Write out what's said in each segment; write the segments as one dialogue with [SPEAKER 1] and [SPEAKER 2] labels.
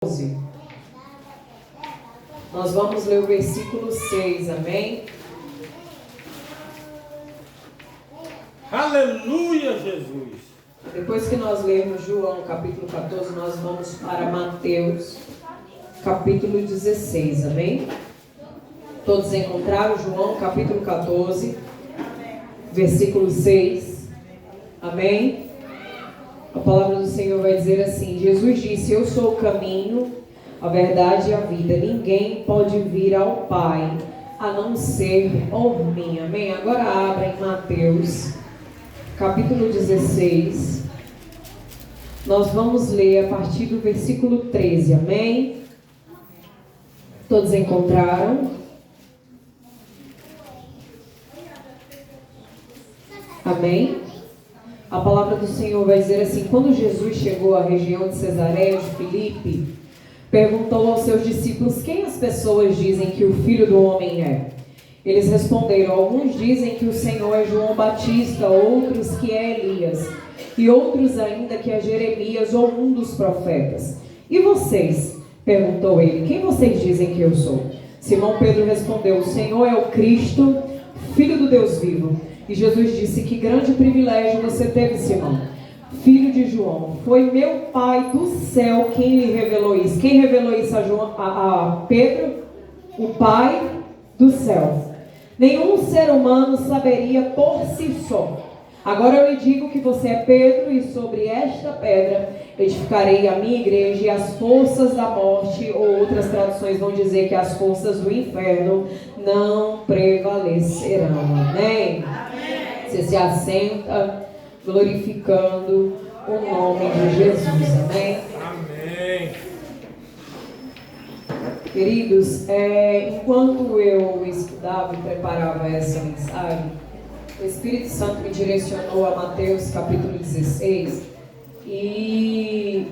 [SPEAKER 1] 12. Nós vamos ler o versículo 6, amém?
[SPEAKER 2] Aleluia, Jesus!
[SPEAKER 1] Depois que nós lermos João capítulo 14, nós vamos para Mateus capítulo 16, amém? Todos encontraram João capítulo 14, versículo 6, amém? A palavra do Senhor vai dizer assim: Jesus disse: eu sou o caminho, a verdade e a vida. Ninguém pode vir ao Pai a não ser por mim. Amém? Agora abra em Mateus capítulo 16. Nós vamos ler a partir do versículo 13. Amém? Todos encontraram? Amém? A palavra do Senhor vai dizer assim: quando Jesus chegou à região de Cesareia de Filipe, perguntou aos seus discípulos: quem as pessoas dizem que o Filho do Homem é? Eles responderam: alguns dizem que o Senhor é João Batista, outros que é Elias, e outros ainda que é Jeremias ou um dos profetas. E vocês? Perguntou ele: quem vocês dizem que eu sou? Simão Pedro respondeu: o Senhor é o Cristo, Filho do Deus vivo. E Jesus disse: que grande privilégio você teve, Simão, filho de João. Foi meu Pai do céu quem lhe revelou isso. Quem revelou isso a Pedro? O Pai do céu. Nenhum ser humano saberia por si só. Agora eu lhe digo que você é Pedro, e sobre esta pedra edificarei a minha igreja, e as forças da morte, ou outras traduções vão dizer que as forças do inferno, não prevalecerão. Amém? Você se assenta glorificando o nome de Jesus. Amém?
[SPEAKER 2] Amém.
[SPEAKER 1] Queridos, enquanto eu estudava e preparava essa mensagem, o Espírito Santo me direcionou a Mateus capítulo 16 e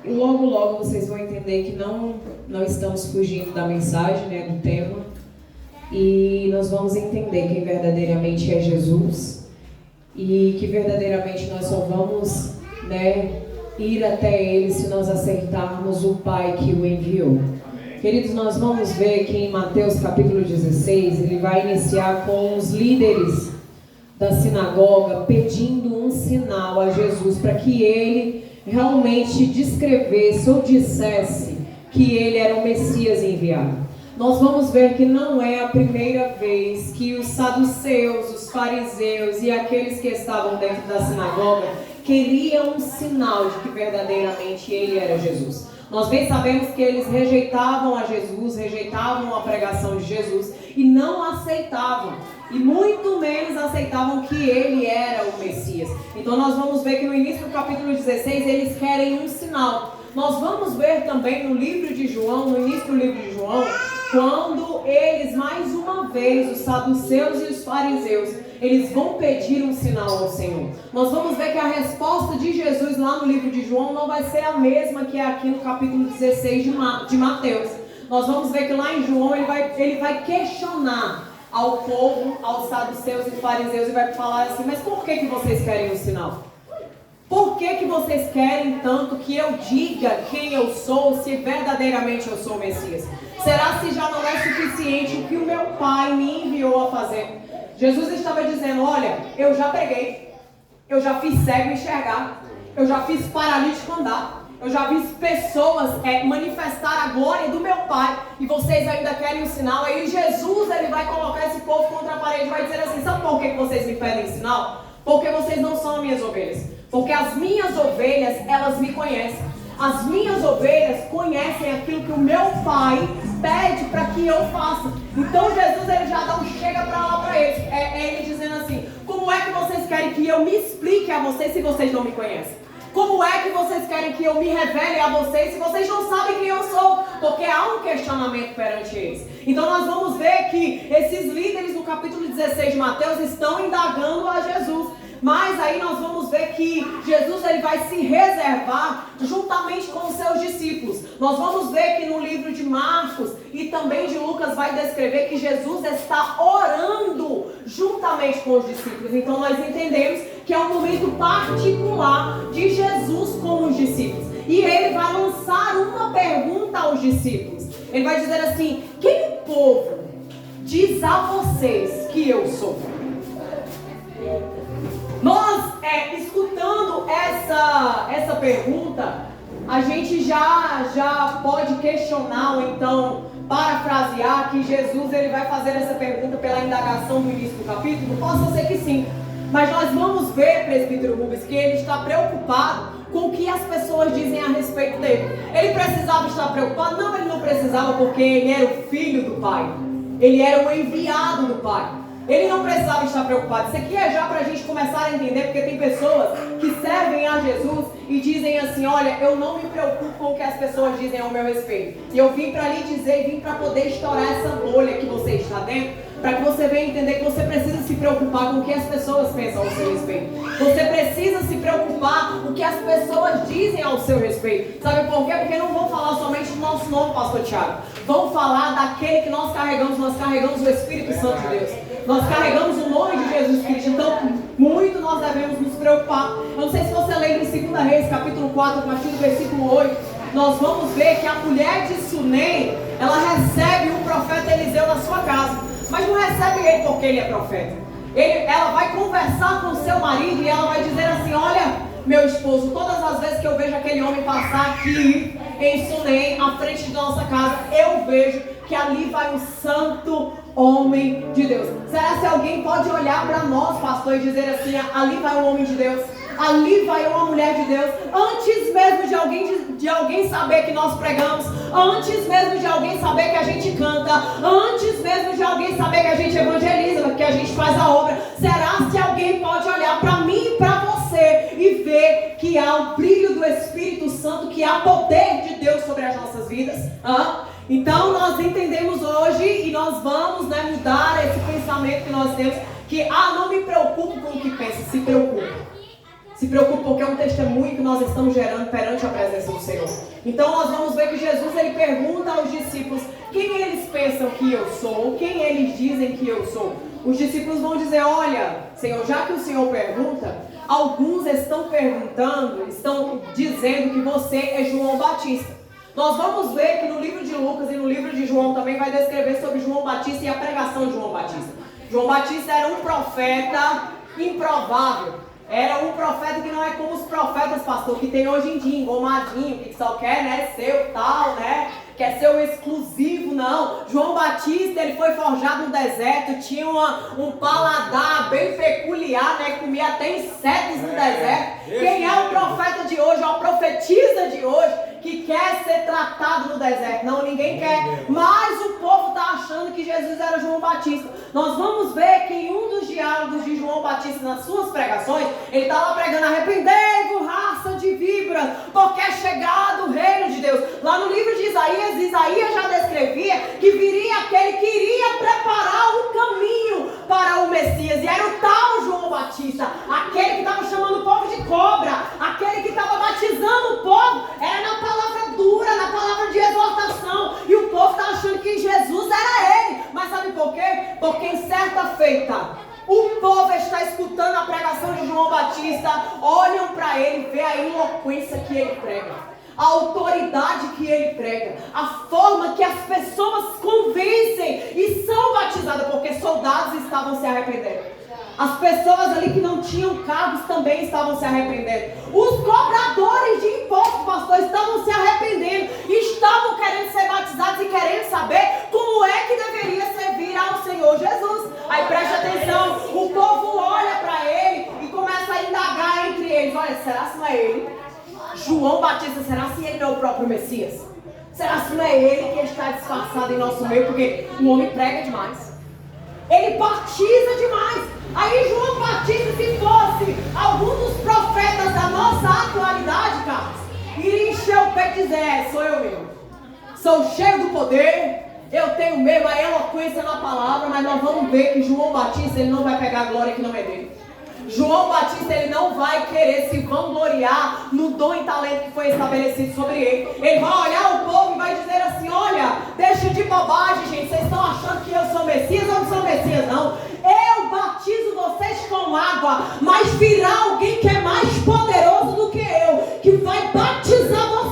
[SPEAKER 1] logo vocês vão entender que não estamos fugindo da mensagem, né, do tema, e nós vamos entender quem verdadeiramente é Jesus e que verdadeiramente nós só vamos, né, ir até Ele se nós aceitarmos o Pai que o enviou. Queridos, nós vamos ver que em Mateus capítulo 16, ele vai iniciar com os líderes da sinagoga pedindo um sinal a Jesus para que ele realmente descrevesse ou dissesse que ele era o Messias enviado. Nós vamos ver que não é a primeira vez que os saduceus, os fariseus e aqueles que estavam dentro da sinagoga queriam um sinal de que verdadeiramente ele era Jesus. Nós bem sabemos que eles rejeitavam a Jesus, rejeitavam a pregação de Jesus e não aceitavam, e muito menos aceitavam que ele era o Messias. Então nós vamos ver que no início do capítulo 16 eles querem um sinal. Nós vamos ver também no livro de João, no início do livro de João, quando eles, mais uma vez, os saduceus e os fariseus, eles vão pedir um sinal ao Senhor. Nós vamos ver que a resposta de Jesus lá no livro de João não vai ser a mesma que é aqui no capítulo 16 de Mateus. Nós vamos ver que lá em João ele vai questionar ao povo, aos saduceus e fariseus, e vai falar assim: mas por que vocês querem um sinal? Por que vocês querem tanto que eu diga quem eu sou, se verdadeiramente eu sou o Messias? Será se já não é suficiente o que o meu Pai me enviou a fazer? Jesus estava dizendo: olha, eu já preguei, eu já fiz cego enxergar, eu já fiz paralítico andar, eu já vi pessoas manifestar a glória do meu Pai, e vocês ainda querem um sinal. Aí Jesus, ele vai colocar esse povo contra a parede e vai dizer assim: sabe por que vocês me pedem sinal? Porque vocês não são as minhas ovelhas. Porque as minhas ovelhas, elas me conhecem. As minhas ovelhas conhecem aquilo que o meu Pai pede para que eu faça. Então Jesus, ele já dá um chega para lá para eles. Ele dizendo assim: como é que vocês querem que eu me explique a vocês se vocês não me conhecem? Como é que vocês querem que eu me revele a vocês se vocês não sabem quem eu sou? Porque há um questionamento perante eles. Então nós vamos ver que esses líderes no capítulo 16 de Mateus estão indagando a Jesus. Mas aí nós vamos ver que Jesus, ele vai se reservar juntamente com os seus discípulos. Nós vamos ver que no livro de Marcos e também de Lucas vai descrever que Jesus está orando juntamente com os discípulos. Então nós entendemos que é um momento particular de Jesus com os discípulos.
[SPEAKER 3] e ele vai lançar uma pergunta aos discípulos. Ele vai dizer assim: quem o povo diz a vocês que eu sou? Nós, escutando essa pergunta, a gente já pode questionar, ou então parafrasear, que Jesus ele vai fazer essa pergunta pela indagação do início do capítulo. Possa ser que sim, mas nós vamos ver, presbítero Rubens, que ele está preocupado com o que as pessoas dizem a respeito dele. Ele precisava estar preocupado? Não, ele não precisava, porque ele era o filho do Pai. Ele era o enviado do Pai. Ele não precisava estar preocupado. Isso aqui é já para a gente começar a entender, porque tem pessoas que servem a Jesus e dizem assim: olha, eu não me preocupo com o que as pessoas dizem ao meu respeito. E eu vim para lhe dizer, vim para poder estourar essa bolha que você está dentro, para que você venha entender que você precisa se preocupar com o que as pessoas pensam ao seu respeito. Você precisa se preocupar com o que as pessoas dizem ao seu respeito. Sabe por quê? Porque não vão falar somente do nosso nome, pastor Tiago. Vão falar daquele que nós carregamos o Espírito Santo de Deus. Nós carregamos o nome de Jesus Cristo. Então, muito nós devemos nos preocupar. Eu não sei se você lembra em 2 Reis, capítulo 4, a partir do versículo 8. Nós vamos ver que a mulher de Sunem, ela recebe o profeta Eliseu na sua casa. Mas não recebe ele porque ele é profeta. Ela vai conversar com seu marido e ela vai dizer assim: olha, meu esposo, todas as vezes que eu vejo aquele homem passar aqui em Sunem, à frente da nossa casa, eu vejo que ali vai um santo homem de Deus. Será que alguém pode olhar para nós, pastor, e dizer assim: ali vai um homem de Deus, ali vai uma mulher de Deus, antes mesmo de alguém saber que nós pregamos, antes mesmo de alguém saber que a gente canta, antes mesmo de alguém saber que a gente evangeliza, que a gente faz a obra? Será que alguém pode olhar para mim e para você e ver que há o brilho do Espírito Santo, que há poder de Deus sobre as nossas vidas? Então nós entendemos hoje, e nós vamos mudar esse pensamento que nós temos, que não me preocupo com o que pensa. Se preocupe. Se preocupe, porque é um testemunho que nós estamos gerando perante a presença do Senhor. Então nós vamos ver que Jesus ele pergunta aos discípulos quem eles pensam que eu sou, quem eles dizem que eu sou. Os discípulos vão dizer: olha, Senhor, já que o Senhor pergunta, alguns estão perguntando, estão dizendo que você é João Batista. Nós vamos ver que no livro de Lucas e no livro de João também vai descrever sobre João Batista e a pregação de João Batista. João Batista era um profeta improvável. Era um profeta que não é como os profetas, pastor, que tem hoje em dia, engomadinho, que só quer, ser o tal, quer ser o exclusivo. Não. João Batista, ele foi forjado no deserto, tinha um paladar bem peculiar, comia até insetos no deserto. Quem é o profeta de hoje, a profetisa de hoje, que quer ser tratado no deserto? Não, ninguém quer. Mas o povo está achando que Jesus era João Batista. Nós vamos ver que em um dos diálogos de João Batista, nas suas pregações, ele está lá pregando: arrependei-vos, raça de víboras, porque é chegado o reino de Deus. Lá no livro de Isaías já descrevia que viria aquele que iria preparar o caminho para o Messias. E era o tal João Batista, aquele que estava chamando o povo de cobra, aquele que estava batizando o povo, era na palavra dura, na palavra de exortação. E o povo está achando que Jesus era ele. Mas sabe por quê? Porque em certa feita, o povo está escutando a pregação de João Batista, olham para ele, vê a eloquência que ele prega, a autoridade que ele prega, a forma que as pessoas convencem e são batizadas, porque soldados estavam se arrependendo. As pessoas ali que não tinham cargos também estavam se arrependendo. Os cobradores de impostos, pastor, estavam se arrependendo, estavam querendo ser batizados e querendo saber como é que deveria servir ao Senhor Jesus. Aí preste atenção, o povo olha para ele e começa a indagar entre eles: olha, será que não é ele? João Batista, será que ele não é o próprio Messias? Será que não é ele que está disfarçado em nosso meio? Porque o homem prega demais, ele batiza demais. Aí João Batista, se fosse algum dos profetas da nossa atualidade, Carlos, iria encher o peito e dizer: sou eu mesmo, sou cheio do poder, eu tenho mesmo a eloquência na palavra. Mas nós vamos ver que João Batista, ele não vai pegar a glória que não é dele. João Batista, ele não vai querer se vangloriar no dom e talento que foi estabelecido sobre ele. Ele vai olhar o povo e vai dizer assim: olha, deixa de bobagem, gente, vocês estão achando que eu sou Messias? Eu não sou Messias, não. Eu batizo vocês com água, mas virá alguém que é mais poderoso do que eu, que vai batizar vocês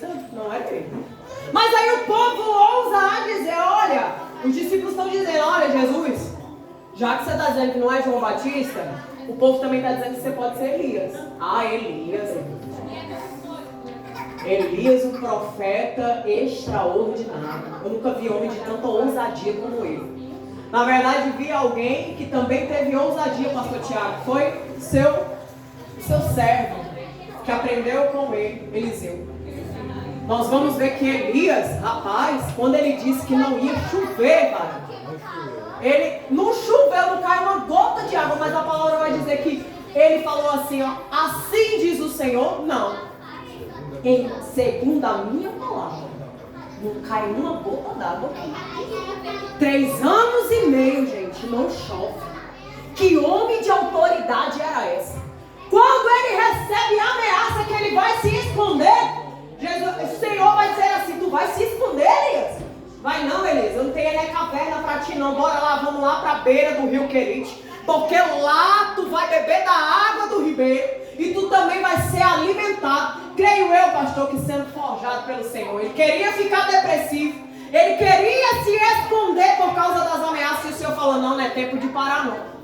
[SPEAKER 3] Batista, não era ele. Mas aí o povo ousa a dizer, olha, os discípulos estão dizendo, olha Jesus, já que você está dizendo que não é João Batista, o povo também está dizendo que você pode ser Elias. Ah, Elias, um profeta extraordinário. Eu nunca vi homem de tanta ousadia como ele. Na verdade, vi alguém que também teve ousadia, pastor Tiago. Foi seu servo, que aprendeu com ele, Eliseu. Nós vamos ver que Elias, rapaz, quando ele disse que não ia chover, cara, ele não choveu, não caiu uma gota de água, mas a palavra vai dizer que ele falou assim, ó, assim diz o Senhor, não. Segundo a minha palavra, não cai uma gota d'água aqui. 3 anos e meio, gente, não chove. Que homem de autoridade era essa? Quando ele recebe a ameaça que ele vai se esconder, o Senhor vai dizer assim, tu vai se esconder, Elias? Vai não, Elias, eu não tenho nem caverna pra ti não. Bora lá, vamos lá pra beira do rio Querite, porque lá tu vai beber da água do ribeiro e tu também vai ser alimentado. Creio eu, pastor, que sendo forjado pelo Senhor, ele queria ficar depressivo, ele queria se esconder por causa das ameaças, e o Senhor falou, não é tempo de parar não.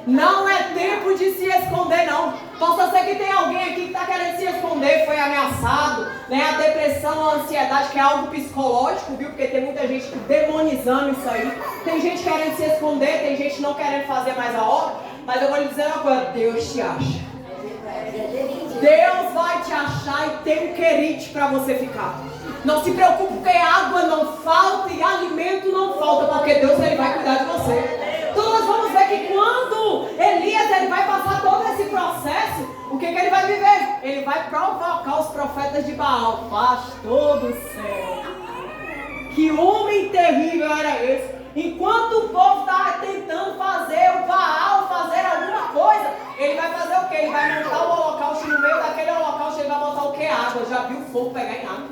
[SPEAKER 3] Não é tempo de se esconder, não. Possa ser que tem alguém aqui que está querendo se esconder, foi ameaçado, né? A depressão, a ansiedade, que é algo psicológico, viu? Porque tem muita gente demonizando isso aí. Tem gente querendo se esconder, tem gente não querendo fazer mais a obra. Mas eu vou lhe dizer uma coisa, Deus te acha. Deus vai te achar e tem um querite para você ficar. Não se preocupe, porque água não falta e alimento não falta, porque Deus ele vai cuidar de você. Então nós vamos ver que quando Elias ele vai passar todo esse processo, o que ele vai viver? Ele vai provocar os profetas de Baal. Pastor do céu, que homem terrível era esse? Enquanto o povo estava tentando fazer o Baal fazer alguma coisa, ele vai fazer o quê? Ele vai montar o holocausto, no meio daquele holocausto ele vai botar o que? Água. Já viu o fogo pegar em água?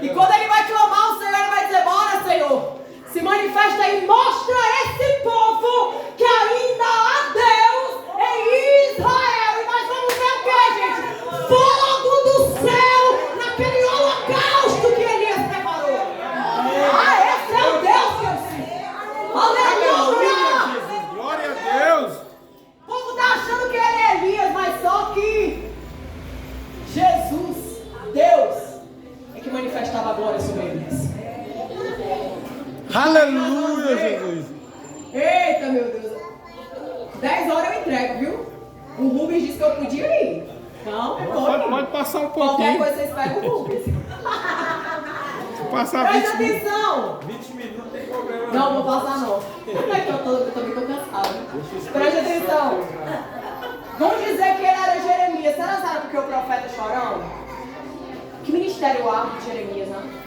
[SPEAKER 3] E quando ele vai clamar o Senhor, ele vai dizer, bora Senhor, se manifesta e mostra a esse povo que ainda há Deus em Israel. E nós vamos ver o que, gente? Fogo do céu naquele holocausto que Elias preparou. Ah, esse é o Deus que eu sinto. Aleluia!
[SPEAKER 2] Glória a Deus!
[SPEAKER 3] O povo está achando que ele é Elias, mas só que Jesus, Deus, é que manifestava a glória sobre Elias.
[SPEAKER 2] Aleluia, Jesus!
[SPEAKER 3] Eita, meu Deus! 10 horas eu entrego, viu? O Rubens disse que eu podia ir. Não,
[SPEAKER 2] pode passar um
[SPEAKER 3] qualquer
[SPEAKER 2] pouquinho.
[SPEAKER 3] coisa vocês pegam o Rubens.
[SPEAKER 2] Passar
[SPEAKER 3] Presta
[SPEAKER 2] 20 minutos.
[SPEAKER 3] atenção!
[SPEAKER 2] 20 minutos não tem problema.
[SPEAKER 3] Não, vou passar não. Eu também estou cansado. Presta atenção. Vamos dizer que ele era Jeremias. Será porque o profeta chorando? Que ministério há de Jeremias, não?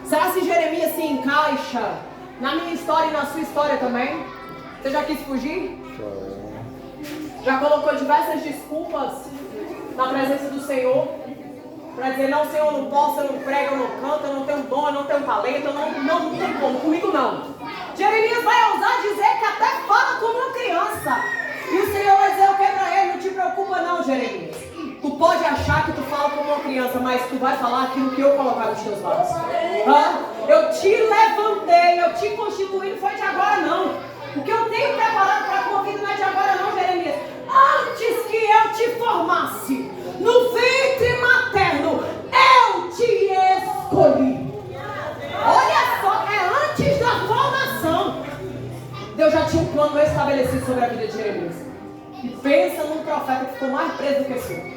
[SPEAKER 3] Será se Jeremias se encaixa na minha história e na sua história também? Você já quis fugir? Já colocou diversas desculpas na presença do Senhor para dizer, não, Senhor, eu não posso, eu não prego, eu não canto, eu não tenho dom, eu não tenho talento, eu não tem como, comigo não. Jeremias vai ousar dizer que até fala como uma criança. E o Senhor vai dizer o que para ele? Não te preocupa não, Jeremias. Tu pode achar que tu fala como uma criança, mas tu vai falar aquilo que eu colocar nos teus lábios. Eu te levantei, eu te constituí, não foi de agora não. O que eu tenho preparado para a tua vida não é de agora não, Jeremias. Antes que eu te formasse no ventre materno, eu te escolhi. Olha só, é antes da formação. Deus já tinha um plano estabelecido sobre a vida de Jeremias. E pensa num profeta que ficou mais preso do que Saul.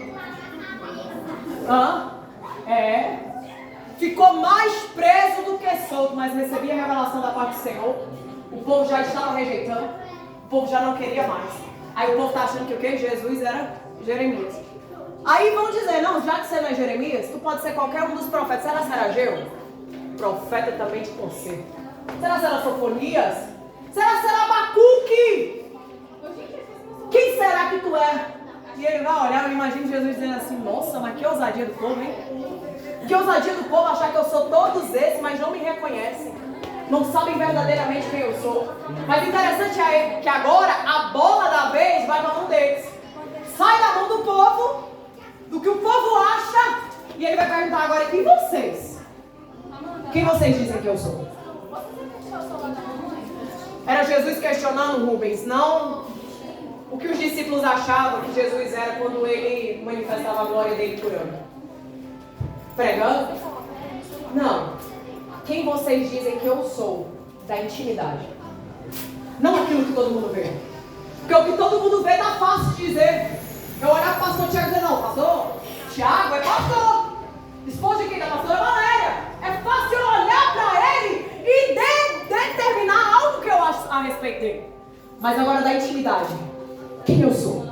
[SPEAKER 3] Ficou mais preso do que solto, mas recebia a revelação da parte do Senhor. O povo já estava rejeitando, o povo já não queria mais. Aí o povo está achando que o quê? Jesus era Jeremias. Aí vão dizer, não, já que você não é Jeremias, tu pode ser qualquer um dos profetas. Será que era Ageu? Profeta também de conselho. Será que era Sofonias? Será que era Abacuque? Quem será que tu é? E ele vai olhar, eu imagino Jesus dizendo assim, nossa, mas que ousadia do povo, hein? Que ousadia do povo achar que eu sou todos esses, mas não me reconhecem. Não sabem verdadeiramente quem eu sou. Mas interessante é que agora a bola da vez vai na mão deles. Sai da mão do povo, do que o povo acha. E ele vai perguntar agora, e vocês? Quem vocês dizem que eu sou? Era Jesus questionando, Rubens, não o que os discípulos achavam que Jesus era quando ele manifestava a glória dele curando. Pregando? Não. Quem vocês dizem que eu sou? Da intimidade. Não aquilo que todo mundo vê. Porque o que todo mundo vê tá fácil de dizer. Eu olhar para o pastor Tiago e dizer, não, pastor Tiago é pastor. Esposa de quem? Da pastora Valéria. É fácil eu olhar para ele e determinar algo que eu acho a respeito dele. Mas agora da intimidade. Quem eu sou?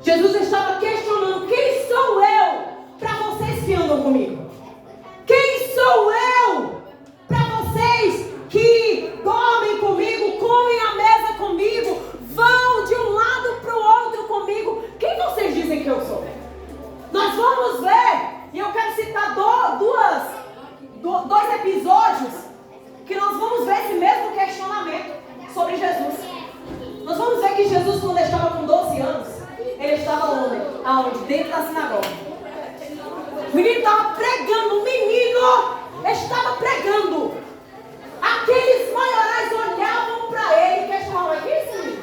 [SPEAKER 3] Jesus estava questionando, quem sou eu para vocês que andam comigo? Quem sou eu para vocês que dormem comigo, comem a mesa comigo, vão de um lado para o outro comigo? Quem vocês dizem que eu sou? Nós vamos ver, e eu quero citar dois episódios que nós vamos ver esse mesmo questionamento sobre Jesus. Nós vamos ver que Jesus, quando ele estava com 12 anos, ele estava onde? Aonde? Dentro da sinagoga. O menino estava pregando, o menino estava pregando. Aqueles maiorais olhavam para ele e questionavam, quem é esse menino?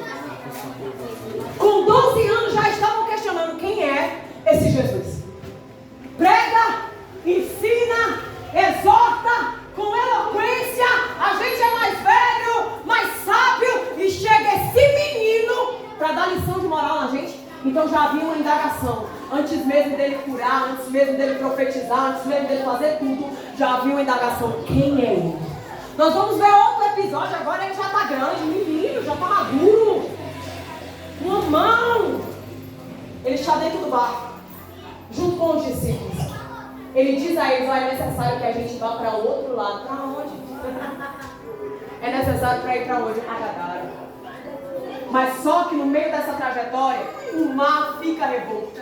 [SPEAKER 3] Com 12 anos já estavam questionando quem é esse Jesus. Prega, ensina, exorta, com eloquência, a gente é mais velho, mais sábio, e chega esse menino para dar lição de moral na gente. Então já havia uma indagação. Antes mesmo dele curar, antes mesmo dele profetizar, antes mesmo dele fazer tudo, já havia uma indagação. Quem é ele? Nós vamos ver outro episódio, agora ele já está grande, menino, já está maduro. Uma mão. Ele está dentro do barco, junto com os discípulos. Ele diz a eles, é necessário que a gente vá para o outro lado. Para onde? É necessário para ir para onde? A Gadara. Mas só que no meio dessa trajetória, o mar fica revolto.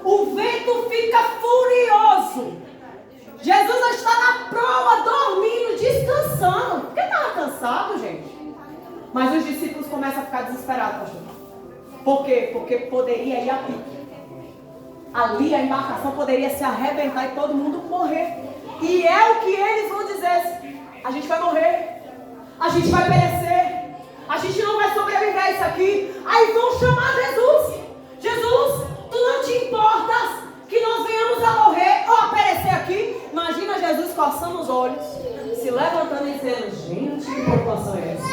[SPEAKER 3] O vento fica furioso. Jesus está na proa, dormindo, descansando. Porque estava cansado, gente. Mas os discípulos começam a ficar desesperados, pastor. Por quê? Porque poderia ir a pique. Ali a embarcação poderia se arrebentar e todo mundo morrer. E é o que eles vão dizer. A gente vai morrer. A gente vai perecer. A gente não vai sobreviver a isso aqui. Aí vão chamar Jesus. Jesus, tu não te importas que nós venhamos a morrer ou a perecer aqui? Imagina Jesus coçando os olhos, se levantando e dizendo, gente, que preocupação é essa?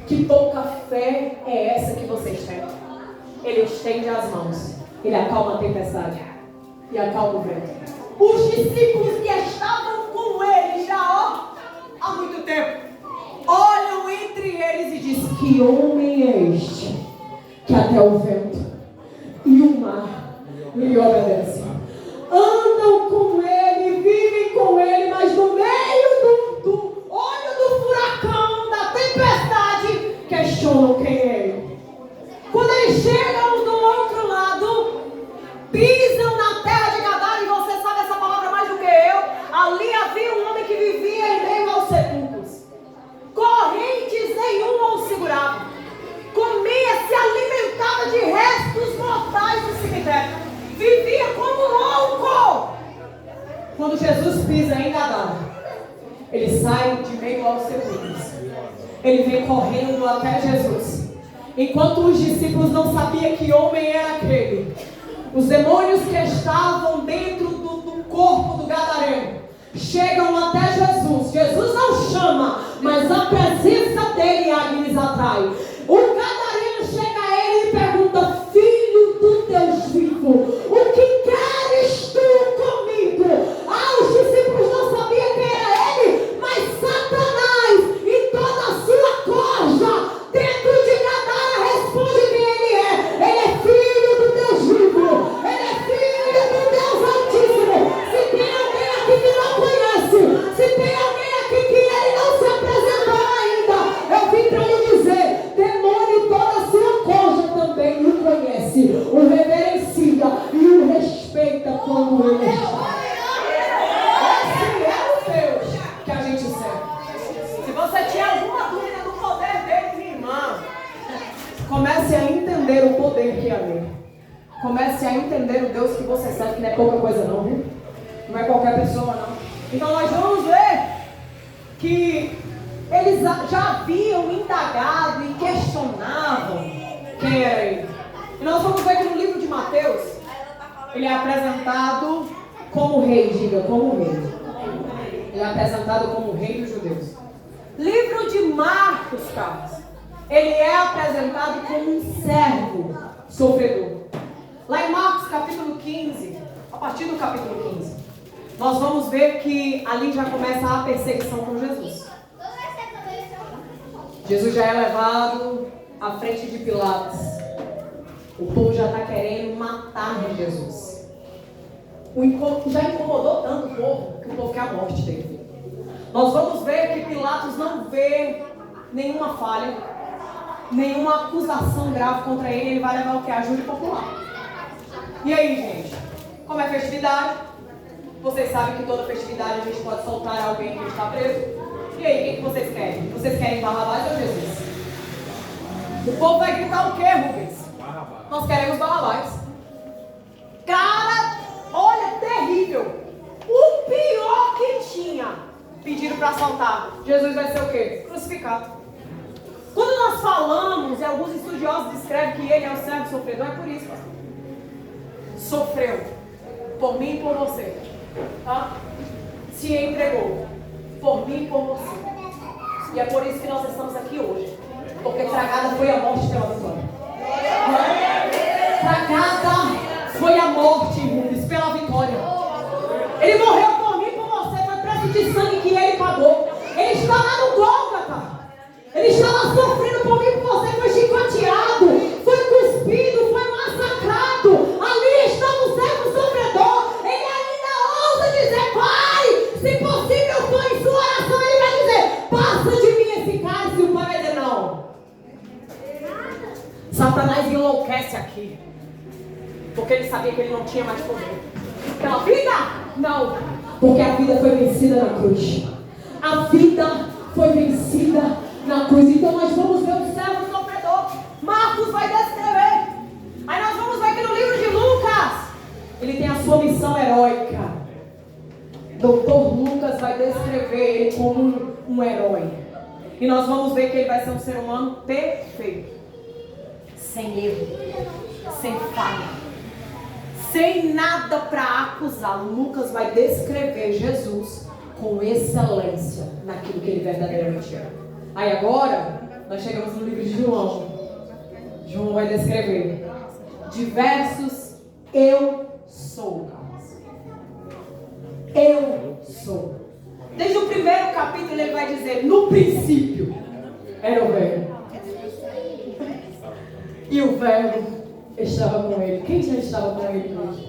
[SPEAKER 3] Que pouca fé é essa que vocês têm? Ele estende as mãos, ele acalma a tempestade e acalma o vento. Os discípulos que estavam com ele já há muito tempo, olham entre eles e dizem, que homem é este, que até o vento e o mar lhe obedecem. Andam com ele, vivem com ele, mas no meio do olho do furacão, da tempestade, questionam quem é ele. Quando eles chegam do outro lado, pisam na terra de Gadara, e você sabe essa palavra mais do que eu. Ali havia um homem que vivia em meio aos sepulcros. Correntes nenhuma o segurava. Comia, se alimentava de restos mortais do cemitério. Vivia como louco. Quando Jesus pisa em Gadara, ele sai de meio aos sepulcros. Ele vem correndo até Jesus. Enquanto os discípulos não sabiam que homem era aquele, os demônios que estavam dentro do corpo do gadareno chegam até Jesus. Jesus não chama, mas a presença dele lhes atrai. O gadareno chega a ele e pergunta, filho do Deus vivo, o que queres tu comigo? Os discípulos não sabiam quem era ele, mas Satanás e toda a sua corja dentro de Gadara responde quem ele é. Ele é filho do Deus vivo, ele é filho do Deus Altíssimo. Se tem alguém aqui que não conhece, se tem alguém aqui que ele não se apresentou ainda, eu vim para lhe dizer, demônio e toda a sua corja também o conhece, o reverencia e o respeita quando ele está. Esse é o Deus que a gente serve. Se você tinha alguma dúvida do poder dele, minha irmã, comece a entender o poder que há nele. Comece a entender o Deus que você serve, que não é pouca coisa não, viu? Não é qualquer pessoa não. Então nós vamos ver que eles já haviam indagado e questionavam quem era ele. E nós vamos ver que no livro de Mateus, ele é apresentado como rei, diga, como rei. Ele é apresentado como rei dos judeus. Livro de Marcos, Carlos, ele é apresentado como um servo sofredor. Lá em Marcos capítulo 15, a partir do capítulo 15, nós vamos ver que ali já começa a perseguição com Jesus. Jesus já é levado à frente de Pilatos. O povo já está querendo matar Jesus. Já incomodou tanto o povo que o povo quer a morte dele. Nós vamos ver que Pilatos não vê nenhuma falha, nenhuma acusação grave contra ele. Ele vai levar o que? A júri popular. E aí, gente? Como é festividade? Vocês sabem que toda festividade a gente pode soltar alguém que está preso. E aí, o que vocês querem? Vocês querem Barrabás ou Jesus? O povo vai gritar o quê, Rubens?
[SPEAKER 2] Barrabás.
[SPEAKER 3] Nós queremos Barrabás. Cara, olha, terrível. O pior que tinha. Pediram para assaltar. Jesus vai ser o quê? Crucificado. Quando nós falamos, e alguns estudiosos descrevem que ele é o servo sofredor, é por isso. Sofreu. Por mim e por você. Tá? Se entregou. Por mim e por você. E é por isso que nós estamos aqui hoje. Porque tragada foi a morte pela vitória. Tragada foi a morte, Rubens, pela vitória. Ele morreu por mim e por você. Foi preço de sangue que ele pagou. Ele está lá no Gólgota. Ele está lá sofrendo por mim e por você. Foi chicoteado, foi cuspido, foi massacrado. Ali está o servo sofredor. Ele ainda ousa dizer: Pai, se possível for em sua oração, ele vai dizer: passa de mim esse cálice. E o Pai vai dizer: não. Satanás enlouquece aqui, porque ele sabia que ele não tinha mais poder. Pela vida? Não. Porque a vida foi vencida na cruz. A vida foi vencida na cruz. Então nós vamos ver o servo sofredor. Marcos vai descrever. Aí nós vamos ver que no livro de Lucas, ele tem a sua missão heróica. Doutor Lucas vai descrever ele como um herói. E nós vamos ver que ele vai ser um ser humano perfeito. Sem erro, sem falha, sem nada para acusá-lo. Lucas vai descrever Jesus com excelência naquilo que ele verdadeiramente é. Aí agora, nós chegamos no livro de João. João vai descrever diversos eu sou. Eu sou. Desde o primeiro capítulo ele vai dizer: no princípio era o Verbo. E o Verbo estava com ele. Quem já estava com ele hoje?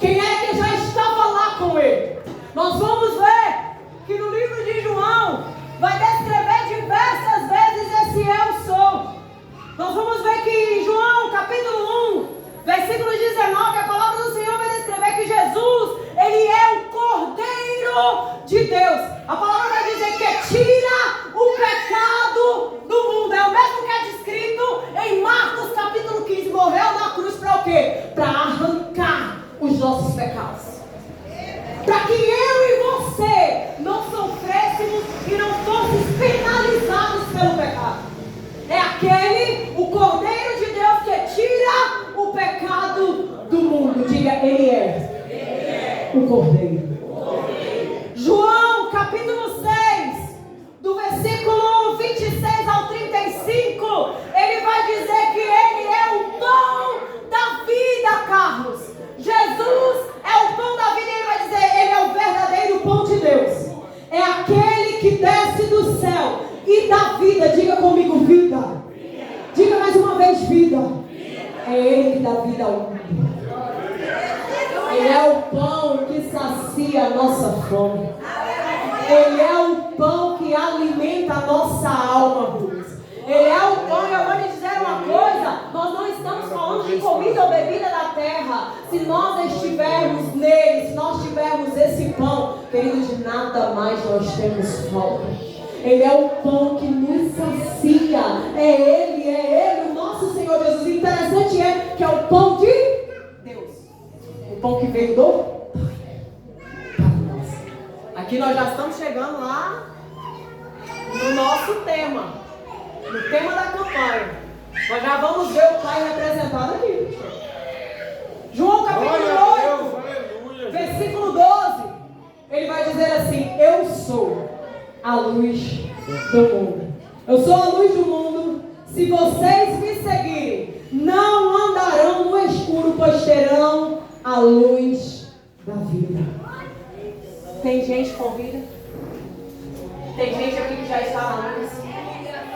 [SPEAKER 3] Quem é que já estava lá com ele? Nós vamos ver que no livro de João vai descrever diversas vezes esse eu sou. Nós vamos ver que em João capítulo 1, versículo 19, a palavra do Senhor vai descrever que Jesus, ele é o Cordeiro de Deus. A palavra vai dizer que tira o pecado do mundo. É o mesmo que é descrito em Marcos capítulo 15. Morreu na cruz para o quê? Para arrancar os nossos pecados. Para que eu e você não sofrêssemos e não fôssemos penalizados pelo pecado. É aquele, o Cordeiro de Deus, que tira o pecado do mundo. Diga: ele é o Cordeiro. João capítulo 6, do versículo 26 ao 35, ele vai dizer que ele é o pão da vida, Carlos. Jesus é o pão da vida e ele vai dizer: ele é o verdadeiro pão de Deus. É aquele que desce do céu e dá vida. Diga comigo: vida. Diga mais uma vez: vida. É ele que dá vida ao mundo. Ele é o pão que sacia a nossa fome. Ele é o pão que alimenta a nossa alma, Rubens. Ele é o pão. E eu vou lhe dizer uma coisa: nós não estamos falando de comida ou bebida da terra. Se nós estivermos nele, se nós tivermos esse pão, queridos, de nada mais nós temos falta. Ele é o pão que nos sacia. É ele o nosso Senhor Jesus. Interessante é que é o pão de Deus. O pão que veio do Pai. Aqui nós já estamos chegando lá no nosso tema. No tema da campanha. Nós já vamos ver o Pai representado aqui. João capítulo 8, versículo 12. Ele vai dizer assim: eu sou a luz do mundo. Eu sou a luz do mundo. Se vocês me seguirem, não andarão no escuro, pois terão a luz da vida. Tem gente com vida? Tem gente aqui que já está na luz?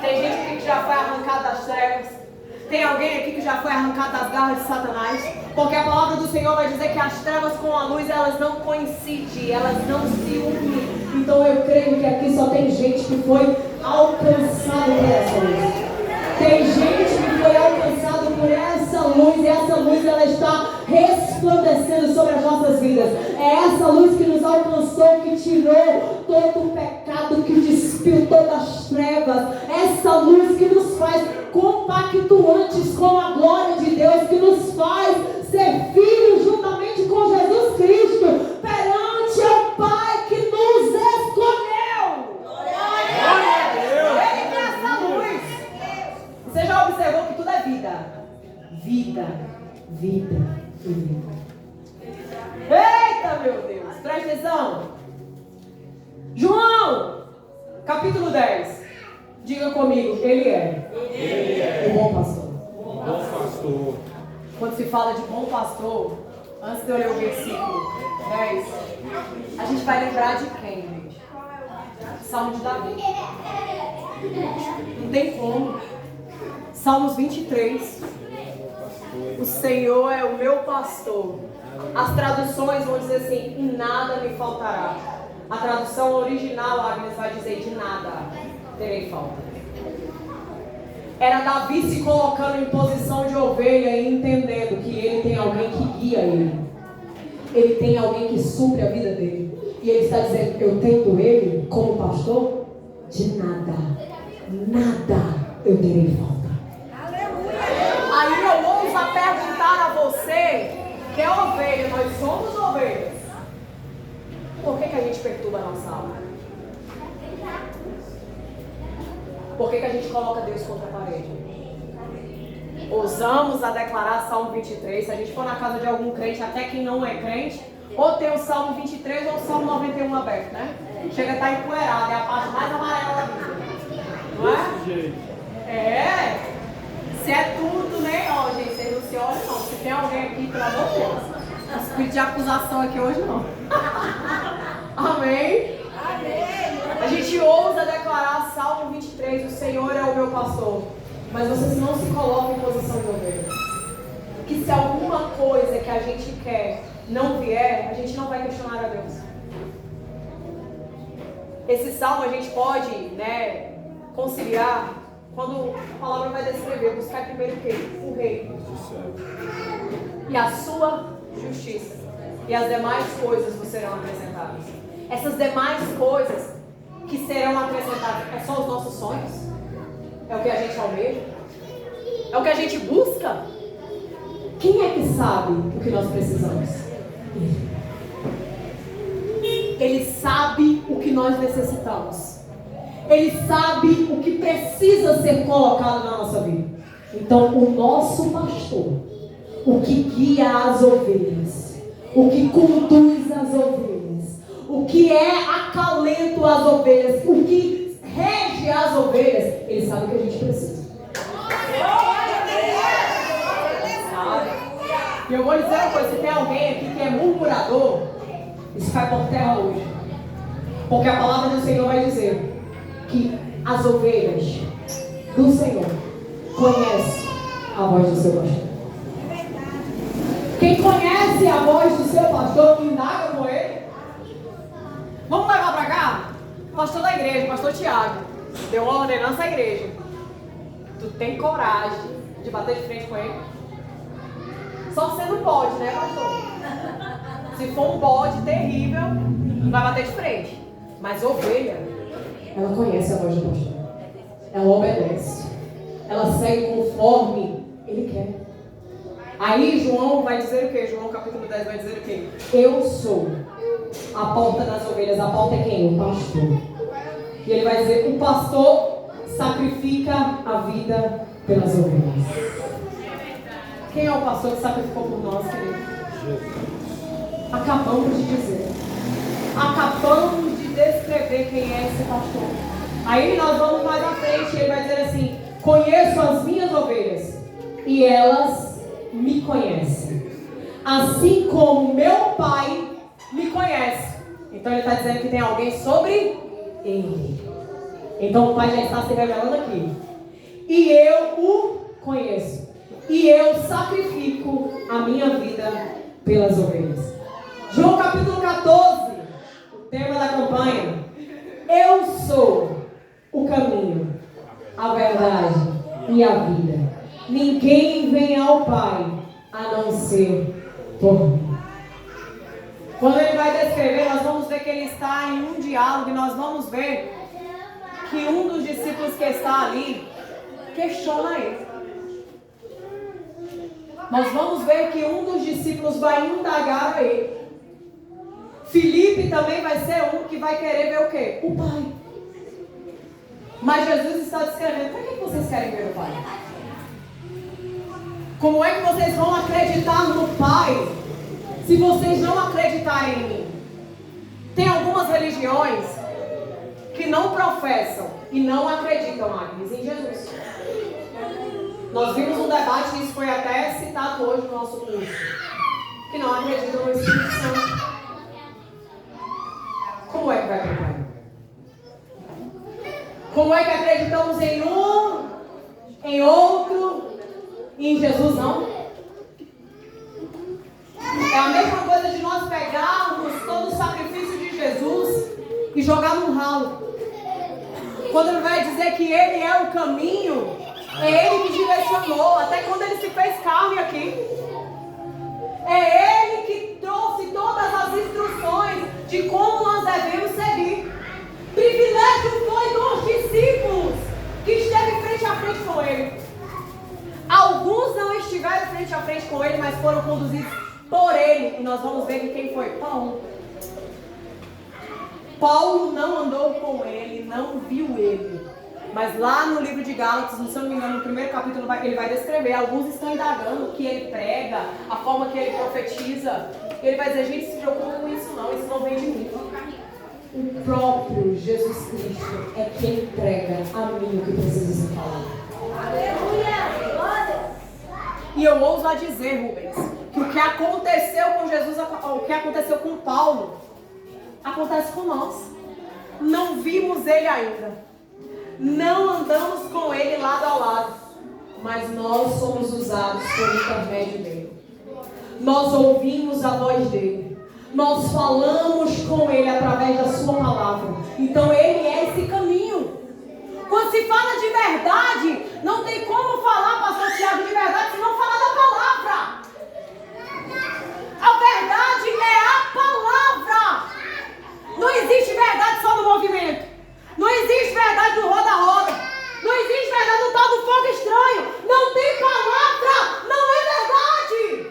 [SPEAKER 3] Tem gente aqui que já foi arrancada das trevas? Tem alguém aqui que já foi arrancado das garras de Satanás? Porque a palavra do Senhor vai dizer que as trevas com a luz, elas não coincidem, elas não se unem. Então eu creio que aqui só tem gente que foi alcançada por essa luz. Tem gente que foi alcançada por essa luz, e essa luz ela está resplandecendo sobre as nossas vidas. É essa luz que nos alcançou, que tirou todo o pecado, que despiu todas as trevas. Essa luz que nos faz compactuantes com a glória de Deus, que nos faz ser filhos juntamente com Jesus Cristo, perante ao Pai que nos escolheu. Glória a Deus! Ele tem essa luz. Você já observou que tudo é vida? Vida, vida e vida. Eita, meu Deus! Presta atenção. João, capítulo 10. Diga comigo, Ele é o bom pastor.
[SPEAKER 2] Bom pastor.
[SPEAKER 3] Quando se fala de bom pastor, antes de eu ler o versículo 10, a gente vai lembrar de quem, gente? Salmo de Davi. Não tem como. Salmos 23. O Senhor é o meu pastor. As traduções vão dizer assim: em nada me faltará. A tradução original, Agnes, vai dizer: de nada terei falta. Era Davi se colocando em posição de ovelha e entendendo que ele tem alguém que guia ele. Ele tem alguém que supre a vida dele. E ele está dizendo: eu tendo ele como pastor, de nada eu terei falta. Aí eu ouso a perguntar a você, que é ovelha, nós somos ovelhas. Por que a gente perturba a nossa alma? Por que a gente coloca Deus contra a parede? Ousamos a declarar Salmo 23. Se a gente for na casa de algum crente, até quem não é crente, ou tem o Salmo 23 ou o Salmo 91 aberto, né? Chega a estar empoeirado, é a parte mais amarela da Bíblia. Não é? É. Se é tudo, né? Ó, gente, vocês não se olham não. Se tem alguém aqui, pelo amor de Deus. Espírito de acusação aqui hoje não. Amém? Amém. A gente ousa declarar Salmo 23, o Senhor é o meu pastor. Mas vocês não se colocam em posição de ovelha. Que se alguma coisa que a gente quer não vier, a gente não vai questionar a Deus. Esse salmo a gente pode, né, conciliar quando a palavra vai descrever, buscar primeiro o quê? O reino. E a sua justiça. E as demais coisas vos serão acrescentadas. Essas demais coisas que serão acrescentadas, é só os nossos sonhos? É o que a gente almeja? É o que a gente busca? Quem é que sabe o que nós precisamos? Ele sabe o que nós necessitamos. Ele sabe o que precisa ser colocado na nossa vida. Então, o nosso pastor, o que guia as ovelhas, o que conduz as ovelhas, o que é acalento às ovelhas, o que rege as ovelhas, ele sabe o que a gente precisa. E eu vou dizer uma coisa: se tem alguém aqui que é murmurador, isso cai por terra hoje. Porque a palavra do Senhor vai dizer que as ovelhas do Senhor conhecem a voz do seu pastor. Quem conhece a voz do seu pastor, indaga com ele. Vamos levar para cá? Pastor da igreja, pastor Tiago, deu uma ordenança à igreja. Tu tem coragem de bater de frente com ele? Só que você não pode, né, pastor? Se for um bode terrível, vai bater de frente. Mas ovelha, ela conhece a voz do pastor. Ela obedece. Ela segue conforme ele quer. Aí João vai dizer o quê? João capítulo 10 vai dizer o quê? Eu sou a porta das ovelhas. A porta é quem? O pastor. E ele vai dizer, o pastor sacrifica a vida pelas ovelhas. Quem é o pastor que sacrificou por nós, querido? Acabamos de dizer. Acabamos de descrever quem é esse pastor. Aí nós vamos mais à frente, ele vai dizer assim, conheço as minhas ovelhas e elas me conhecem. Assim como meu pai me conhece. Então ele está dizendo que tem alguém sobre ele. Então o pai já está se revelando aqui. E eu o conheço. E eu sacrifico a minha vida pelas ovelhas. João capítulo 14, o tema da campanha. Eu sou o caminho, a verdade e a vida. Ninguém vem ao Pai a não ser por mim. Quando ele vai descrever, nós vamos ver que ele está em um diálogo e nós vamos ver que um dos discípulos que está ali questiona ele. Nós vamos ver que um dos discípulos vai indagar a ele. Filipe também vai ser um que vai querer ver o quê? O Pai. Mas Jesus está descrevendo, por que vocês querem ver o Pai? Como é que vocês vão acreditar no Pai se vocês não acreditarem em mim? Tem algumas religiões que não professam e não acreditam, Agnes, em Jesus. Nós vimos um debate, e isso foi até citado hoje no nosso curso, que não acreditam no Espírito Santo. Como é que vai acreditar? Como é que acreditamos em um, em outro, e em Jesus não? É a mesma coisa de nós pegarmos todo o sacrifício de Jesus e jogar num ralo. Quando ele vai dizer que ele é o caminho, é ele que direcionou, até quando ele se fez carne aqui. É ele que trouxe todas as instruções de como nós devemos seguir. Privilégio foi dos discípulos que esteve frente a frente com ele. Alguns não estiveram frente a frente com ele, mas foram conduzidos por ele. E nós vamos ver que quem foi? Paulo. Paulo não andou com ele, não viu ele. Mas lá no livro de Gálatas, se eu não me engano, no primeiro capítulo, ele vai descrever. Alguns estão indagando o que ele prega, a forma que ele profetiza. Ele vai dizer, gente, se preocupa com isso não vem de mim. O próprio Jesus Cristo é quem entrega a mim o que precisa ser falado. Aleluia! E eu ouso a dizer, Rubens, que o que aconteceu com Jesus, o que aconteceu com Paulo, acontece com nós. Não vimos ele ainda. Não andamos com ele lado a lado, mas nós somos usados por intermédio dele. Nós ouvimos a voz dele. Nós falamos com ele através da sua palavra. Então ele é esse caminho. Quando se fala de verdade, não tem como falar, pastor Tiago, de verdade, se não falar da palavra. A verdade é a palavra. Não existe verdade só no movimento. Não existe verdade no roda-roda. Não existe verdade no tal do fogo estranho. Não tem palavra. Não é verdade.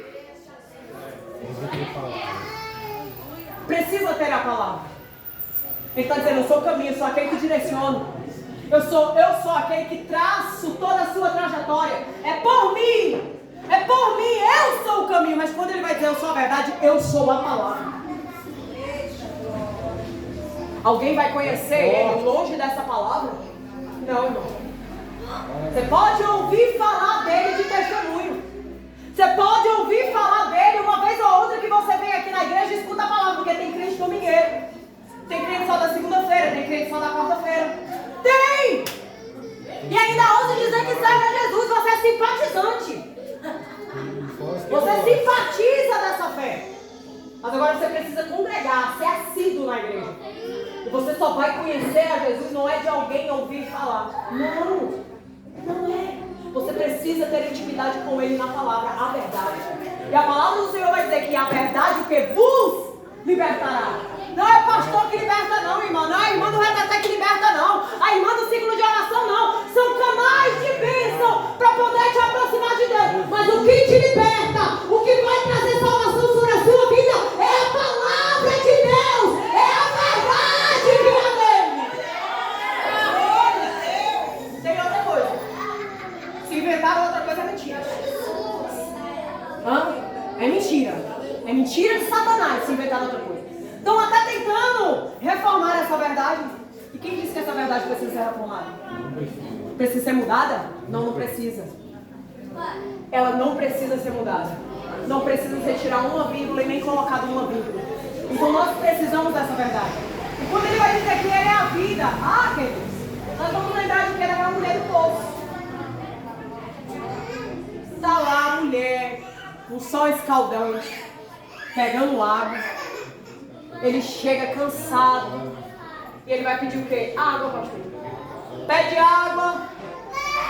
[SPEAKER 3] Precisa ter a palavra. Ele está dizendo, eu sou o caminho, eu sou aquele que direciono. Eu sou aquele que traço toda a sua trajetória. É por mim. É por mim. Eu sou o caminho. Mas quando ele vai dizer eu sou a verdade, eu sou a palavra. Alguém vai conhecer ele longe dessa palavra? Não, irmão. Você pode ouvir falar dele de testemunho. Você pode ouvir falar dele uma vez ou outra que você vem aqui na igreja e escuta a palavra, porque tem crente domingueiro. Tem crente só da segunda-feira, tem crente só da quarta-feira. Tem! E ainda ousa dizer que serve a Jesus, você é simpatizante. Você simpatiza dessa fé. Mas agora você precisa congregar, ser assíduo na igreja. E você só vai conhecer a Jesus, não é de alguém ouvir falar. Não, não é. Você precisa ter intimidade com Ele na palavra, a verdade. E a palavra do Senhor vai dizer que a verdade o que vos libertará. Não é pastor que liberta não, irmã. Não é a irmã do reteté que liberta não. A irmã do ciclo de oração não. São canais de bênção para poder te aproximar de Deus. Mas o o que te liberta, o que vai trazer salvação sobre a sua vida é a palavra de Deus, é a verdade que é dele. Tem outra coisa. Se inventaram outra coisa, é mentira. Hã? É mentira. É mentira de Satanás se inventar outra coisa. Estão até tentando reformar essa verdade. E quem disse que essa verdade precisa ser reformada? Precisa ser mudada? Não, não precisa. Ela não precisa ser mudada. Não precisa ser tirar uma vírgula e nem colocado uma vírgula. Então nós precisamos dessa verdade. E quando ele vai dizer que ele é a vida, queridos, nós vamos lembrar de que ele é a mulher do poço. Está lá a mulher, um sol escaldante, pegando água. Ele chega cansado. E ele vai pedir o quê? Água, pastor. Pede água.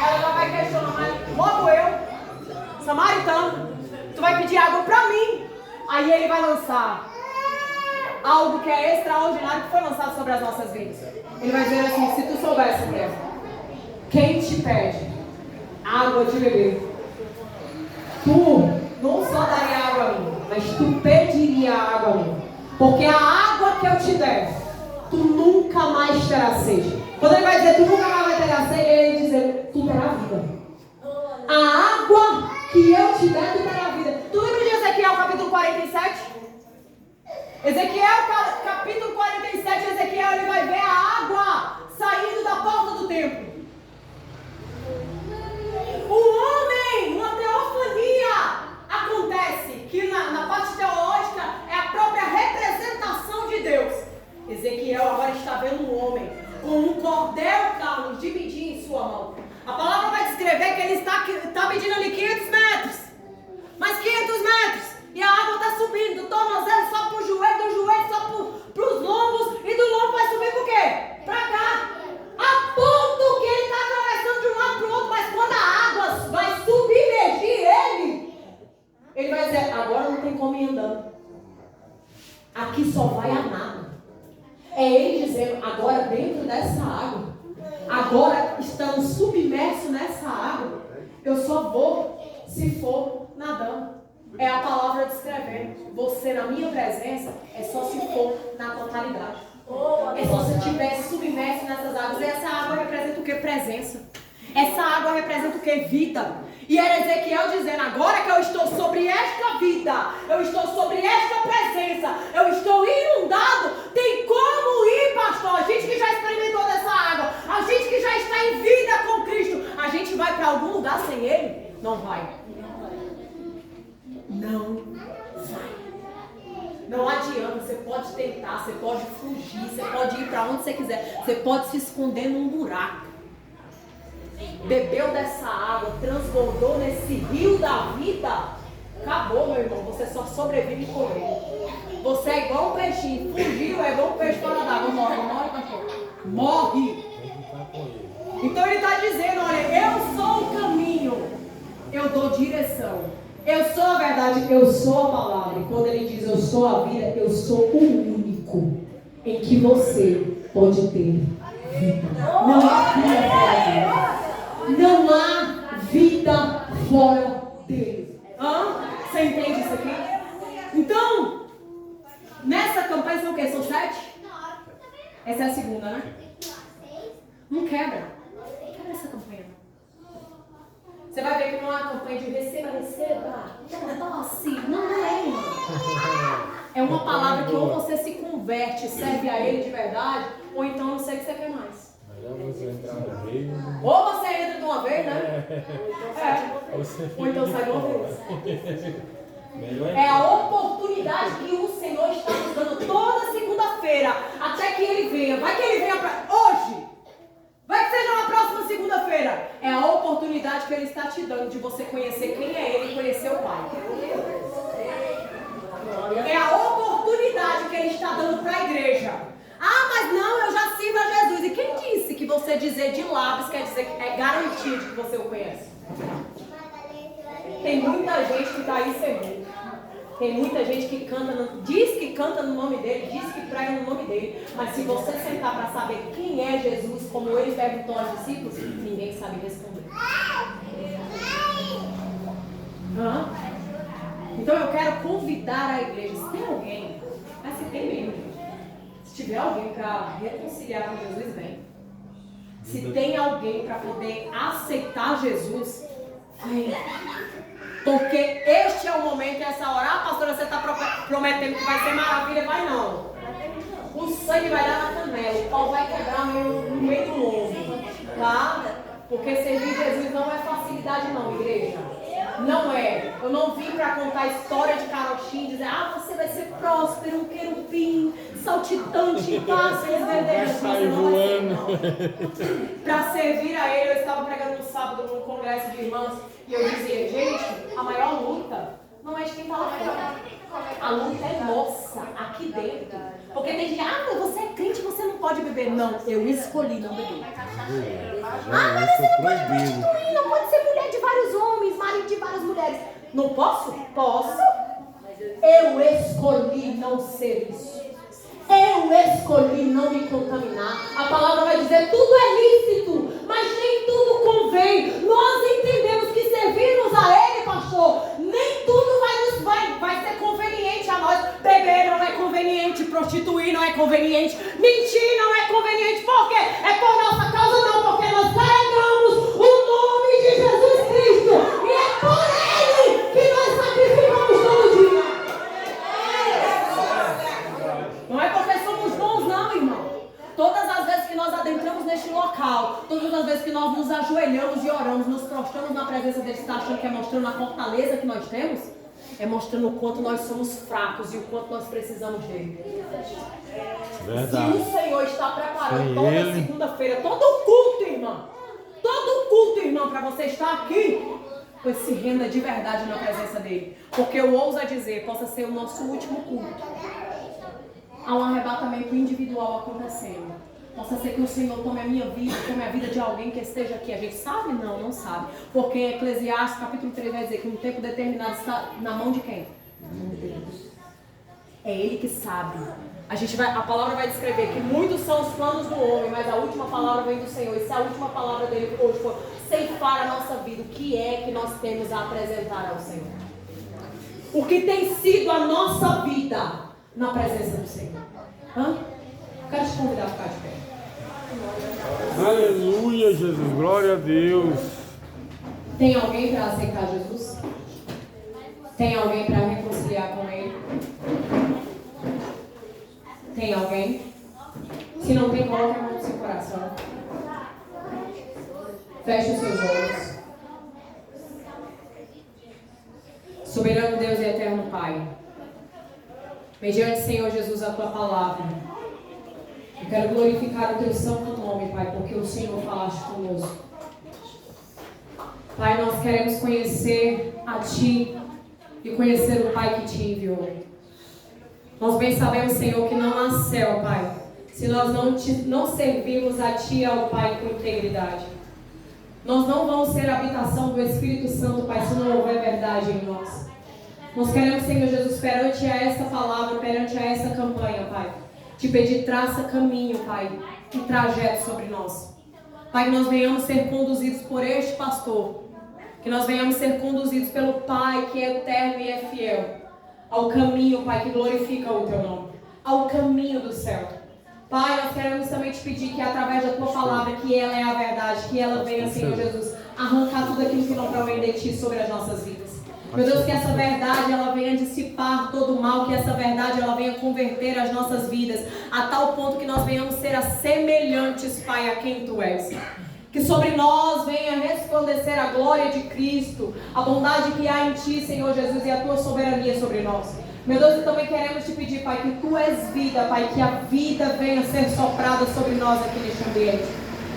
[SPEAKER 3] Ela já vai questionar, mas logo eu, samaritano, tu vai pedir água pra mim. Aí ele vai lançar algo que é extraordinário que foi lançado sobre as nossas vidas. Ele vai dizer assim: se tu soubesse, mulher, quem te pede água de beber, tu não só daria água a mim, mas tu pediria água a mim. Porque a água que eu te der, tu nunca mais terás sede. Quando ele vai dizer tu nunca mais vai ter sede, ele vai dizer tu terás vida. A água que eu te der, tu terás vida. Tu lembra de Ezequiel capítulo 47? Ezequiel capítulo 47, Ezequiel ele vai ver a água saindo da porta do templo. Um homem, uma teofania acontece, que na parte teológica é a própria representação de Deus. Ezequiel agora está vendo um homem com um cordel carne de medir em sua mão. A palavra vai descrever que ele está medindo ali 500 metros. Mais 500 metros. E a água está subindo do tornozelo só para o joelho, do joelho só para os lombos. E do lombo vai subir por quê? Para cá. A ponto que ele está atravessando de um lado para o outro. Mas quando a água vai submergir ele vai dizer: agora não tem como ir andando. Aqui só vai a nada. É ele dizendo: agora dentro dessa água, agora estamos submersos nessa água, eu só vou se for nadando. É a palavra descrevendo. Você na minha presença é só se for na totalidade. É só se estiver submerso nessas águas. E essa água representa o que? Presença. Essa água representa o que? Vida. E era Ezequiel dizendo: agora que eu estou sobre esta vida, eu estou sobre esta presença, eu estou inundado, tem como ir, pastor? A gente que já experimentou dessa água, a gente que já está em vida com Cristo, a gente vai para algum lugar sem Ele? Não vai. Não vai. Não adianta, você pode tentar, você pode fugir, você pode ir para onde você quiser, você pode se esconder num buraco. Bebeu dessa água, transbordou nesse rio da vida, acabou, meu irmão. Você só sobrevive com ele. Você é igual um peixinho, fugiu, é igual um peixe fora d'água. Morre, pastor. Morre. Então ele está dizendo: olha, eu sou o caminho, eu dou direção, eu sou a verdade, eu sou a palavra. E quando ele diz eu sou a vida, eu sou o único em que você pode ter vida. Não há vida fora dele. Não há vida fora dele. Você entende isso aqui? Então, nessa campanha são o quê? São 7? Essa é a segunda, né? Não quebra. Não quebra essa campanha. Você vai ver que não é uma campanha de receba. Nossa, não é, irmão. É uma palavra que ou você se converte, serve a ele de verdade, ou então não sei o que você quer mais. Ou você entra de uma vez, né? Ou então sai de uma vez. É a oportunidade que o Senhor está nos dando toda segunda-feira, até que Ele venha. Vai que Ele venha hoje. Vai que seja na próxima segunda-feira. É a oportunidade que Ele está te dando de você conhecer quem é Ele e conhecer o Pai. É a oportunidade que Ele está dando para a igreja. Mas não, eu já sirvo a Jesus. E quem disse que você dizer de lábios quer dizer que é garantido que você o conhece? Tem muita gente que está aí servindo. Tem muita gente que canta, diz que canta no nome dele, diz que prega no nome dele. Mas se você sentar para saber quem é Jesus, como ele perguntou aos discípulos, ninguém sabe responder. Então eu quero convidar a igreja. Se tem alguém, mas se tem mesmo, gente. Se tiver alguém para reconciliar com Jesus, vem. Se tem alguém para poder aceitar Jesus, vem. Porque este é o momento, essa hora. Ah, pastora, você está prometendo que vai ser maravilha? Vai não. O sangue vai dar na canela, o pau vai quebrar no meio do lombo, tá? Porque servir Jesus não é facilidade não, igreja. Não é. Eu não vim para contar a história de carochinha e dizer, ah, você vai ser próspero, um querubim, saltitante, pássaro, verdadeiros. Você não vai ser, não. Para servir a Ele, eu estava pregando no sábado num congresso de irmãs e eu dizia, gente, a maior luta não é de quem está lá fora. A luta é nossa, aqui dentro. Porque tem gente, mas você é crente, você não pode beber. Não, eu escolhi não beber. Mas você não pode prostituir, não pode ser mulher de vários homens, marido de várias mulheres. Não posso? Posso. Eu escolhi não ser isso. Eu escolhi não me contaminar. A palavra vai dizer, tudo é lícito, mas nem tudo convém. Nós entendemos que servirmos a Ele, pastor, nem tudo vai ser conveniente a nós. Beber não é conveniente, prostituir não é conveniente, mentir não é conveniente. Por quê? É por nossa causa não, porque nós carregamos o nome de Jesus Cristo. E é por Ele que nós sacrificamos todo dia. Não é porque somos bons não, irmão. Todas as vezes que nós adentramos neste local, todas as vezes que nós nos ajoelhamos e oramos, nos prostramos na presença dele, está achando que é mostrando a fortaleza que nós temos? É mostrando o quanto nós somos fracos e o quanto nós precisamos dele. Verdade. Se o Senhor está preparando toda segunda-feira, todo culto, irmão, para você estar aqui, pois se renda de verdade na presença dele. Porque eu ouso a dizer, possa ser o nosso último culto. Há um arrebatamento individual acontecendo. Possa ser que o Senhor tome a minha vida, tome a vida de alguém que esteja aqui. A gente sabe? Não, não sabe. Porque Eclesiastes capítulo 3 vai dizer que um tempo determinado está na mão de quem? De Deus. É Ele que sabe. A palavra vai descrever que muitos são os planos do homem, mas a última palavra vem do Senhor. E se a última palavra dele hoje for ceifar a nossa vida, o que é que nós temos a apresentar ao Senhor? O que tem sido a nossa vida na presença do Senhor? Quero te convidar a ficar de pé.
[SPEAKER 2] Aleluia, Jesus, glória a Deus.
[SPEAKER 1] Tem alguém para aceitar Jesus? Tem alguém para reconciliar com Ele? Tem alguém? Se não tem, coloque a mão no seu coração. Feche os seus olhos. Soberano Deus e eterno Pai, mediante, Senhor Jesus, a Tua palavra, eu quero glorificar o Teu santo nome, Pai, porque o Senhor falaste conosco. Pai, nós queremos conhecer a Ti e conhecer o Pai que Te enviou. Nós bem sabemos, Senhor, que não há céu, Pai, se nós não servirmos a Ti e ao Pai com integridade. Nós não vamos ser a habitação do Espírito Santo, Pai, se não houver verdade em nós. Nós queremos, Senhor Jesus, perante a essa palavra, perante a essa campanha, Pai, te pedir, traça caminho, Pai, e trajeto sobre nós. Pai, que nós venhamos ser conduzidos por este pastor, que nós venhamos ser conduzidos pelo Pai que é eterno e é fiel, ao caminho, Pai, que glorifica o Teu nome, ao caminho do céu. Pai, nós queremos também te pedir que através da Tua palavra, que ela é a verdade, que ela venha, Senhor Jesus, arrancar tudo aquilo que não provém de Ti sobre as nossas vidas. Meu Deus, que essa verdade ela venha dissipar todo o mal, que essa verdade ela venha converter as nossas vidas, a tal ponto que nós venhamos ser semelhantes, Pai, a quem Tu és. Que sobre nós venha resplandecer a glória de Cristo, a bondade que há em Ti, Senhor Jesus, e a Tua soberania sobre nós. Meu Deus, e também queremos te pedir, Pai, que Tu és vida, Pai, que a vida venha ser soprada sobre nós aqui neste ambiente.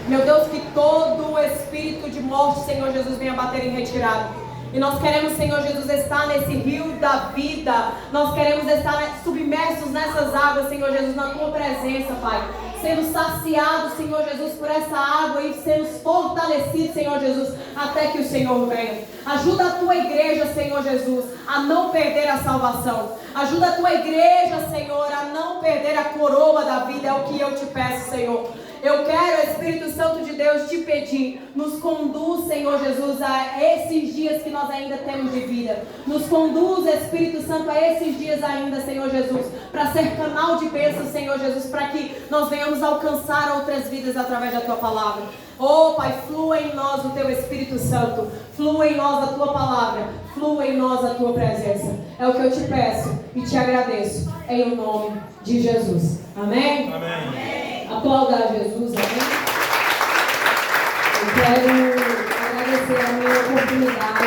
[SPEAKER 1] Meu Deus, que todo o espírito de morte, Senhor Jesus, venha bater em retirada. E nós queremos, Senhor Jesus, estar nesse rio da vida. Nós queremos estar submersos nessas águas, Senhor Jesus, na Tua presença, Pai. Sendo saciados, Senhor Jesus, por essa água e sendo fortalecidos, Senhor Jesus, até que o Senhor venha. Ajuda a Tua igreja, Senhor Jesus, a não perder a salvação. Ajuda a Tua igreja, Senhor, a não perder a coroa da vida. É o que eu te peço, Senhor.
[SPEAKER 3] Eu quero, Espírito Santo de Deus, te pedir, nos conduz, Senhor Jesus, a esses dias que nós ainda temos de vida. Nos conduz, Espírito Santo, a esses dias ainda, Senhor Jesus, para ser canal de bênção, Senhor Jesus, para que nós venhamos alcançar outras vidas através da Tua palavra. Oh, Pai, flua em nós o Teu Espírito Santo, flua em nós a Tua palavra, flua em nós a Tua presença. É o que eu te peço e te agradeço, em o nome de Jesus. Amém?
[SPEAKER 2] Amém.
[SPEAKER 1] Aplauda a Jesus, amém? Eu quero agradecer a minha oportunidade.